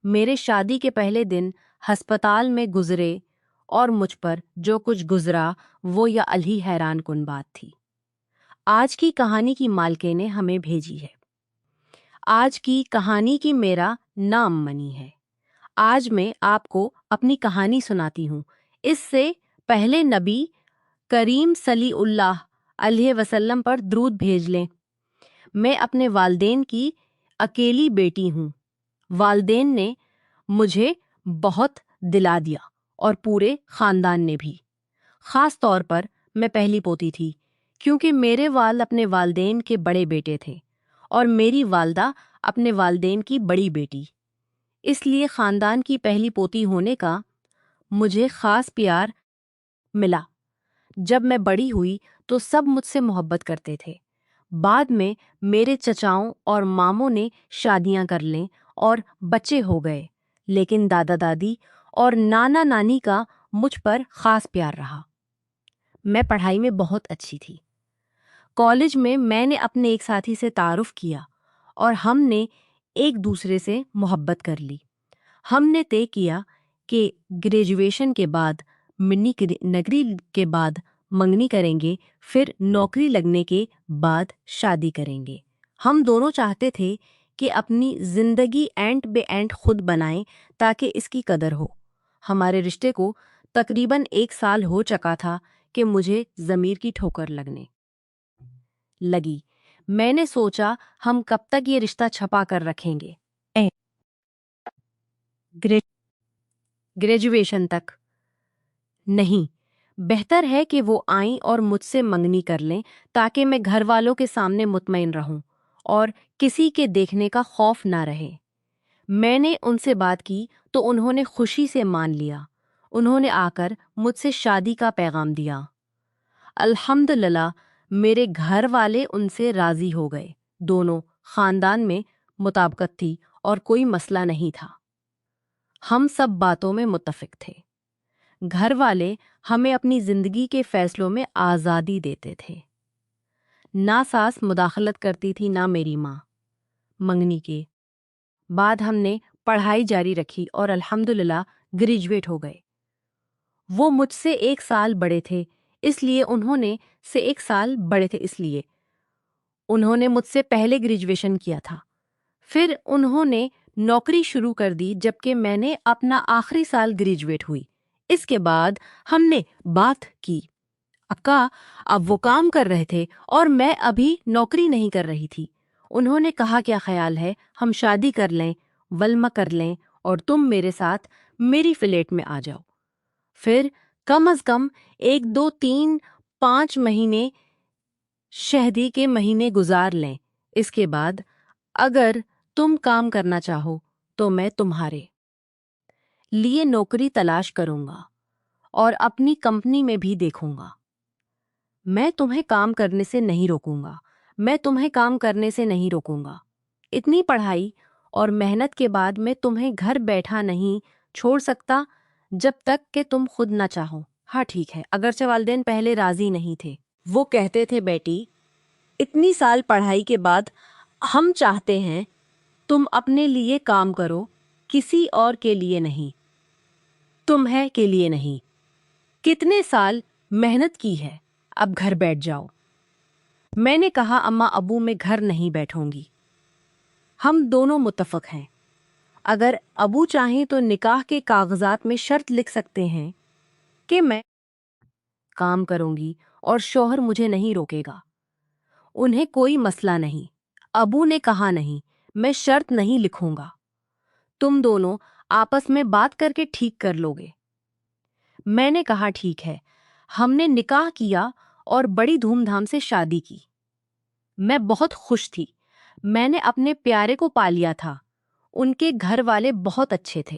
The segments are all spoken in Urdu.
میرے شادی کے پہلے دن ہسپتال میں گزرے اور مجھ پر جو کچھ گزرا وہ یا الہی حیران کن بات تھی۔ آج کی کہانی کی مالکے نے ہمیں بھیجی ہے۔ آج کی کہانی کی میرا نام منی ہے۔ آج میں آپ کو اپنی کہانی سناتی ہوں۔ اس سے پہلے نبی کریم صلی اللہ علیہ وسلم پر درود بھیج لیں۔ میں اپنے والدین کی اکیلی بیٹی ہوں۔ والدین نے مجھے بہت دلا دیا اور پورے خاندان نے بھی۔ خاص طور پر میں پہلی پوتی تھی کیونکہ میرے والد اپنے والدین کے بڑے بیٹے تھے اور میری والدہ اپنے والدین کی بڑی بیٹی۔ اس لیے خاندان کی پہلی پوتی ہونے کا مجھے خاص پیار ملا۔ جب میں بڑی ہوئی تو سب مجھ سے محبت کرتے تھے۔ بعد میں میرے چچاؤں اور ماموں نے شادیاں کر لیں اور بچے ہو گئے، لیکن دادا دادی اور نانا نانی کا مجھ پر خاص پیار رہا۔ میں پڑھائی میں بہت اچھی تھی۔ کالج میں نے اپنے ایک ساتھی سے تعارف کیا اور ہم نے ایک دوسرے سے محبت کر لی۔ ہم نے طے کیا کہ گریجویشن کے بعد نگری کے بعد منگنی کریں گے، پھر نوکری لگنے کے بعد شادی کریں گے۔ ہم دونوں چاہتے تھے کہ اپنی زندگی اینٹ بے اینٹ خود بنائیں تاکہ اس کی قدر ہو۔ ہمارے رشتے کو تقریباً 1 سال ہو چکا تھا کہ مجھے ضمیر کی ٹھوکر لگی۔ میں نے سوچا ہم کب تک یہ رشتہ چھپا کر رکھیں گے؟ گریجویشن تک نہیں، بہتر ہے کہ وہ آئیں اور مجھ سے منگنی کر لیں تاکہ میں گھر والوں کے سامنے مطمئن رہوں اور کسی کے دیکھنے کا خوف نہ رہے۔ میں نے ان سے بات کی تو انہوں نے خوشی سے مان لیا۔ انہوں نے آ کر مجھ سے شادی کا پیغام دیا۔ الحمدللہ میرے گھر والے ان سے راضی ہو گئے۔ دونوں خاندان میں مطابقت تھی اور کوئی مسئلہ نہیں تھا۔ ہم سب باتوں میں متفق تھے۔ گھر والے ہمیں اپنی زندگی کے فیصلوں میں آزادی دیتے تھے۔ نہ ساس مداخلت کرتی تھی نہ میری ماں۔ منگنی کے بعد ہم نے پڑھائی جاری رکھی اور الحمدللہ گریجویٹ ہو گئے۔ وہ مجھ سے 1 سال بڑے تھے اس لیے انہوں نے مجھ سے پہلے گریجویشن کیا تھا۔ پھر انہوں نے نوکری شروع کر دی جبکہ میں نے اپنا آخری سال گریجویٹ ہوئی۔ اس کے بعد ہم نے بات کی۔ اب وہ کام کر رہے تھے اور میں ابھی نوکری نہیں کر رہی تھی۔ انہوں نے کہا کیا خیال ہے ہم شادی کر لیں، ولمہ کر لیں اور تم میرے ساتھ میری فلیٹ میں آ جاؤ۔ پھر کم از کم 1 2 3 5 مہینے شہدی کے مہینے گزار لیں۔ اس کے بعد اگر تم کام کرنا چاہو تو میں تمہارے لیے نوکری تلاش کروں گا اور اپنی کمپنی میں بھی دیکھوں گا۔ میں تمہیں کام کرنے سے نہیں روکوں گا۔ اتنی پڑھائی اور محنت کے بعد میں تمہیں گھر بیٹھا نہیں چھوڑ سکتا جب تک کہ تم خود نہ چاہو۔ ہاں ٹھیک ہے، اگرچہ والدین پہلے راضی نہیں تھے۔ وہ کہتے تھے بیٹی اتنی سال پڑھائی کے بعد ہم چاہتے ہیں تم اپنے لیے کام کرو، کسی اور کے لیے نہیں، تمہیں کے لیے نہیں۔ کتنے سال محنت کی ہے، اب گھر بیٹھ جاؤ۔ میں نے کہا اماں ابو میں گھر نہیں بیٹھوں گی۔ ہم دونوں متفق ہیں۔ اگر ابو چاہیں تو نکاح کے کاغذات میں شرط لکھ سکتے ہیں کہ میں کام کروں گی اور شوہر مجھے نہیں روکے گا۔ انہیں کوئی مسئلہ نہیں۔ ابو نے کہا نہیں، میں شرط نہیں لکھوں گا، تم دونوں آپس میں بات کر کے ٹھیک کر لو گے۔ میں نے کہا ٹھیک ہے۔ ہم نے نکاح کیا اور بڑی دھوم دھام سے شادی کی۔ میں بہت خوش تھی۔ میں نے اپنے پیارے کو پا لیا تھا۔ ان کے گھر والے بہت اچھے تھے۔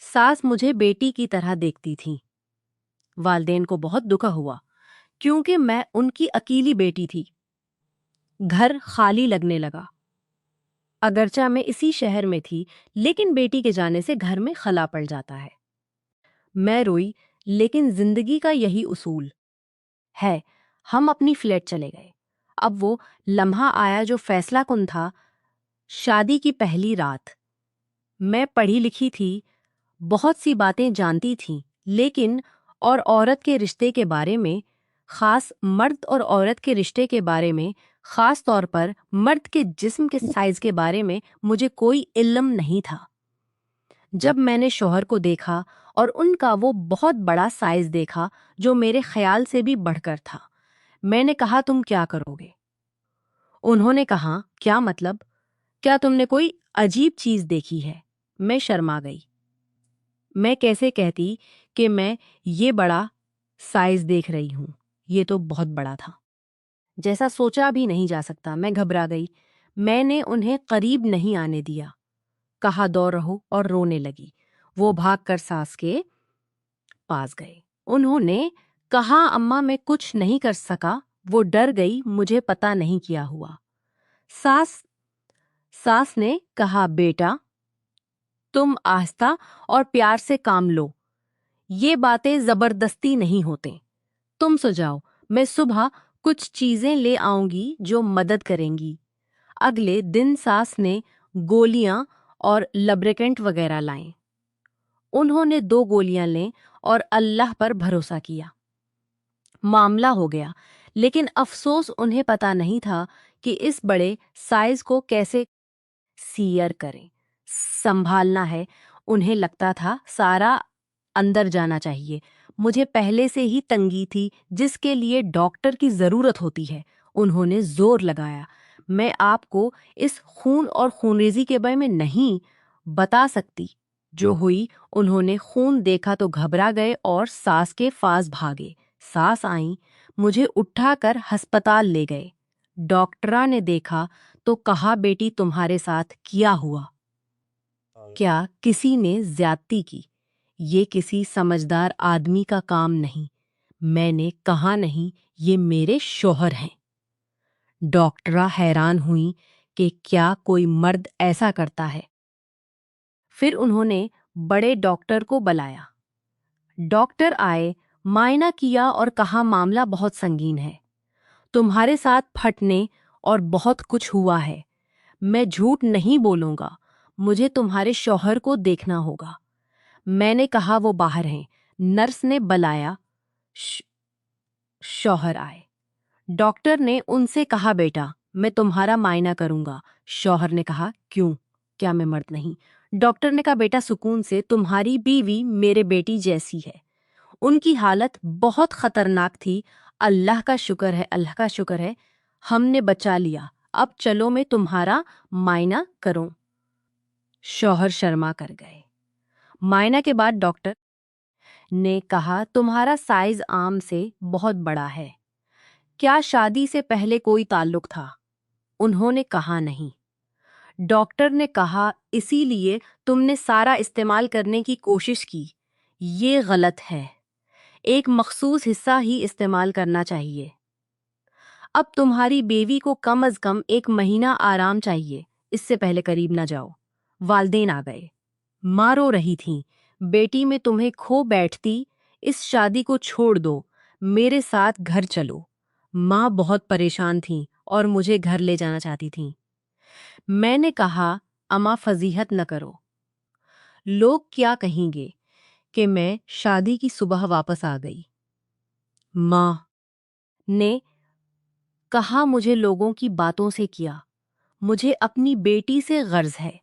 ساس مجھے بیٹی کی طرح دیکھتی تھیں۔ والدین کو بہت دکھ ہوا کیونکہ میں ان کی اکیلی بیٹی تھی۔ گھر خالی لگنے لگا۔ اگرچہ میں اسی شہر میں تھی لیکن بیٹی کے جانے سے گھر میں خلا پڑ جاتا ہے۔ میں روئی، لیکن زندگی کا یہی اصول ہے۔ ہم اپنی فلیٹ چلے گئے۔ اب وہ لمحہ آیا جو فیصلہ کن تھا۔ شادی کی پہلی رات میں پڑھی لکھی تھی، بہت سی باتیں جانتی تھیں، لیکن اور عورت کے رشتے کے بارے میں، خاص مرد اور عورت کے رشتے کے بارے میں، خاص طور پر مرد کے جسم کے سائز کے بارے میں مجھے کوئی علم نہیں تھا۔ جب میں نے شوہر کو دیکھا اور ان کا وہ بہت بڑا سائز دیکھا جو میرے خیال سے بھی بڑھ کر تھا، میں نے کہا تم کیا کرو گے؟ انہوں نے کہا کیا مطلب؟ کیا تم نے کوئی عجیب چیز دیکھی ہے؟ میں شرما گئی۔ میں کیسے کہتی کہ میں یہ بڑا سائز دیکھ رہی ہوں؟ یہ تو بہت بڑا تھا، جیسا سوچا بھی نہیں جا سکتا۔ میں گھبرا گئی۔ میں نے انہیں قریب نہیں آنے دیا، کہا دور رہو، اور رونے لگی۔ وہ بھاگ کر ساس کے پاس گئے۔ انہوں نے کہا اماں میں کچھ نہیں کر سکا، وہ ڈر گئی، مجھے پتا نہیں کیا ہوا۔ ساس نے کہا بیٹا تم آہستہ اور پیار سے کام لو، یہ باتیں زبردستی نہیں ہوتے، تم سو جاؤ، میں صبح کچھ چیزیں لے آؤں گی جو مدد کریں گی۔ اگلے دن ساس نے گولیاں اور لبریکنٹ وغیرہ لائیں۔ انہوں نے 2 گولیاں لیں اور اللہ پر بھروسہ کیا، معاملہ ہو گیا۔ لیکن افسوس انہیں پتا نہیں تھا کہ اس بڑے سائز کو کیسے سیئر کریں، سنبھالنا ہے۔ انہیں لگتا تھا سارا اندر جانا چاہیے۔ مجھے پہلے سے ہی تنگی تھی جس کے لیے ڈاکٹر کی ضرورت ہوتی ہے۔ انہوں نے زور لگایا، میں آپ کو اس خون اور خونریزی کے بارے میں نہیں بتا سکتی۔ جو ہوئی، انہوں نے خون دیکھا تو گھبرا گئے اور ساس کے پاس بھاگے۔ ساس آئیں، مجھے اٹھا کر ہسپتال لے گئے۔ ڈاکٹرا نے دیکھا تو کہا بیٹی تمہارے ساتھ کیا ہوا؟ کیا کسی نے زیادتی کی؟ یہ کسی سمجھدار آدمی کا کام نہیں۔ میں نے کہا نہیں، یہ میرے شوہر ہیں۔ ڈاکٹرا حیران ہوئی کہ کیا کوئی مرد ایسا کرتا ہے۔ پھر انہوں نے بڑے ڈاکٹر کو بلایا۔ ڈاکٹر آئے، معائنہ کیا اور کہا معاملہ بہت سنگین ہے، تمہارے ساتھ پھٹنے اور بہت کچھ ہوا ہے۔ میں جھوٹ نہیں بولوں گا، مجھے تمہارے شوہر کو دیکھنا ہوگا۔ میں نے کہا وہ باہر ہیں۔ نرس نے بلایا، شوہر آئے۔ ڈاکٹر نے ان سے کہا بیٹا میں تمہارا معائنہ کروں گا۔ شوہر نے کہا کیوں؟ کیا میں مرد نہیں؟ ڈاکٹر نے کہا بیٹا سکون سے، تمہاری بیوی میرے بیٹی جیسی ہے، ان کی حالت بہت خطرناک تھی، اللہ کا شکر ہے، اللہ کا شکر ہے ہم نے بچا لیا، اب چلو میں تمہارا معائنہ کروں۔ شوہر شرما کر گئے۔ معائنہ کے بعد ڈاکٹر نے کہا تمہارا سائز عام سے بہت بڑا ہے، کیا شادی سے پہلے کوئی تعلق تھا؟ انہوں نے کہا نہیں۔ ڈاکٹر نے کہا اسی لیے تم نے سارا استعمال کرنے کی کوشش کی، یہ غلط ہے، ایک مخصوص حصہ ہی استعمال کرنا چاہیے۔ اب تمہاری بیوی کو کم از کم 1 مہینہ آرام چاہیے، اس سے پہلے قریب نہ جاؤ۔ والدین آ گئے، ماں رو رہی تھیں، بیٹی میں تمہیں کھو بیٹھتی، اس شادی کو چھوڑ دو، میرے ساتھ گھر چلو۔ ماں بہت پریشان تھیں اور مجھے گھر لے جانا چاہتی تھیں۔ میں نے کہا اماں فضیحت نہ کرو، لوگ کیا کہیں گے کہ میں شادی کی صبح واپس آ گئی۔ ماں نے کہا مجھے لوگوں کی باتوں سے کیا، مجھے اپنی بیٹی سے غرض ہے۔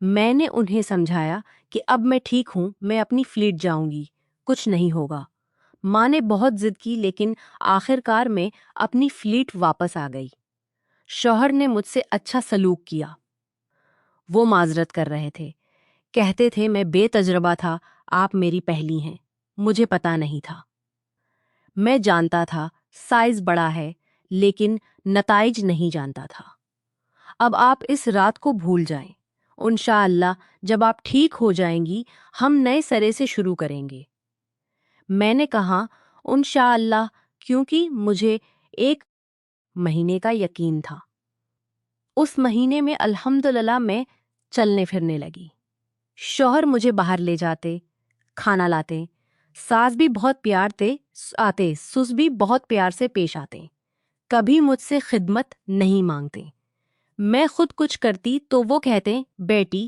میں نے انہیں سمجھایا کہ اب میں ٹھیک ہوں، میں اپنی فلیٹ جاؤں گی، کچھ نہیں ہوگا۔ ماں نے بہت ضد کی لیکن آخر کار میں اپنی فلیٹ واپس آ گئی۔ شوہر نے مجھ سے اچھا سلوک کیا۔ وہ معذرت کر رہے تھے، کہتے تھے میں بے تجربہ تھا، آپ میری پہلی ہیں، مجھے پتا نہیں تھا۔ میں جانتا تھا سائز بڑا ہے لیکن نتائج نہیں جانتا تھا۔ اب آپ اس رات کو بھول جائیں، انشاءاللہ جب آپ ٹھیک ہو جائیں گی ہم نئے سرے سے شروع کریں گے۔ میں نے کہا انشاءاللہ، کیونکہ مجھے 1 مہینے کا یقین تھا۔ اس مہینے میں الحمدللہ میں چلنے پھرنے لگی۔ شوہر مجھے باہر لے جاتے، کھانا لاتے، ساس بھی بہت پیار سے آتے، سس بھی بہت پیار سے پیش آتے، کبھی مجھ سے خدمت نہیں مانگتے۔ میں خود کچھ کرتی تو وہ کہتے بیٹی